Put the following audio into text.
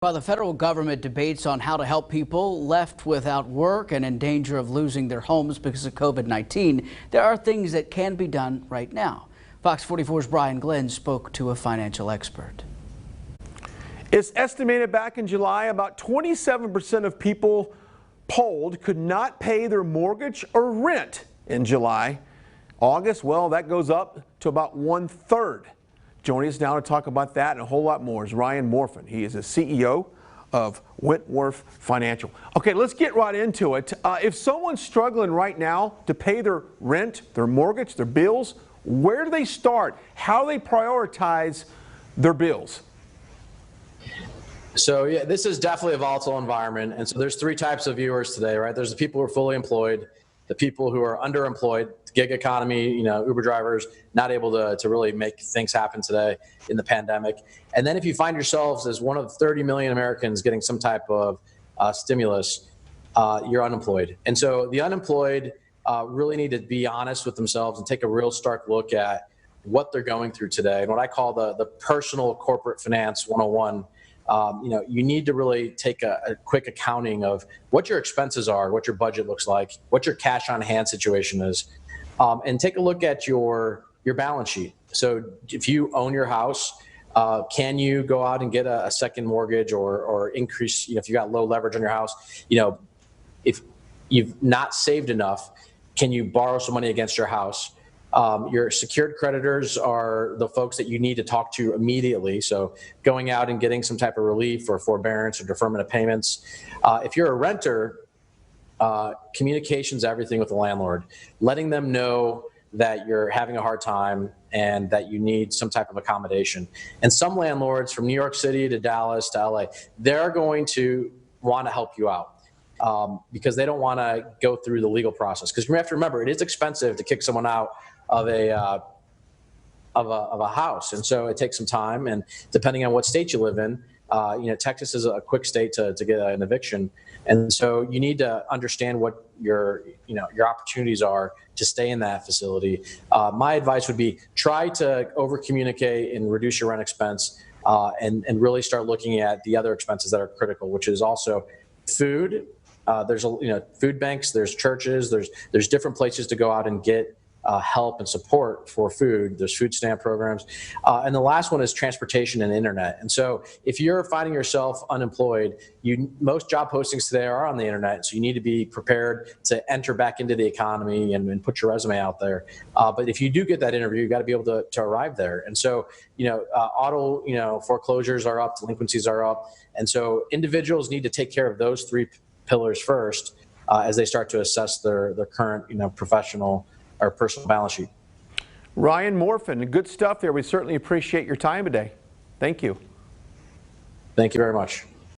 While the federal government debates on how to help people left without work and in danger of losing their homes because of COVID-19, there are things that can be done right now. Fox 44's Brian Glenn spoke to a financial expert. It's estimated back in July about 27% of people polled could not pay their mortgage or rent in July. August, well, that goes up to about 1/3. Joining us now to talk about that and a whole lot more is Ryan Morfin. He is the CEO of Wentworth Financial. Okay, let's get right into it. If someone's struggling right now to pay their rent, their mortgage, their bills, where do they start? How do they prioritize their bills? So yeah, this is definitely a volatile environment. And so there's three types of viewers today, right? There's the people who are fully employed, the people who are underemployed, gig economy, Uber drivers, not able to really make things happen today in the pandemic. And then if you find yourselves as one of 30 million Americans getting some type of stimulus, you're unemployed. And so the unemployed really need to be honest with themselves and take a real stark look at what they're going through today. And what I call the personal corporate finance 101. You need to really take a quick accounting of what your expenses are, what your budget looks like, what your cash on hand situation is, and take a look at your balance sheet. So if you own your house, can you go out and get a second mortgage or increase, if you got low leverage on your house, if you've not saved enough, can you borrow some money against your house? Your secured creditors are the folks that you need to talk to immediately. So going out and getting some type of relief or forbearance or deferment of payments. If you're a renter, communication's everything with the landlord. Letting them know that you're having a hard time and that you need some type of accommodation. And some landlords from New York City to Dallas to LA, they're going to want to help you out. Because they don't want to go through the legal process. Because you have to remember, it is expensive to kick someone out of a house, and so it takes some time. And depending on what state you live in, Texas is a quick state to get an eviction, and so you need to understand what your opportunities are to stay in that facility. My advice would be try to over communicate and reduce your rent expense, and really start looking at the other expenses that are critical, which is also food. There's food banks, there's churches, there's different places to go out and get help and support for food. There's food stamp programs. And the last one is transportation and internet. And so if you're finding yourself unemployed, most job postings today are on the internet. So you need to be prepared to enter back into the economy and put your resume out there. But if you do get that interview, you got to be able to arrive there. And so, auto, foreclosures are up, delinquencies are up. And so individuals need to take care of those three pillars first as they start to assess their current professional or personal balance sheet. Ryan Morfin, good stuff there. We certainly appreciate your time today. Thank you. Thank you very much.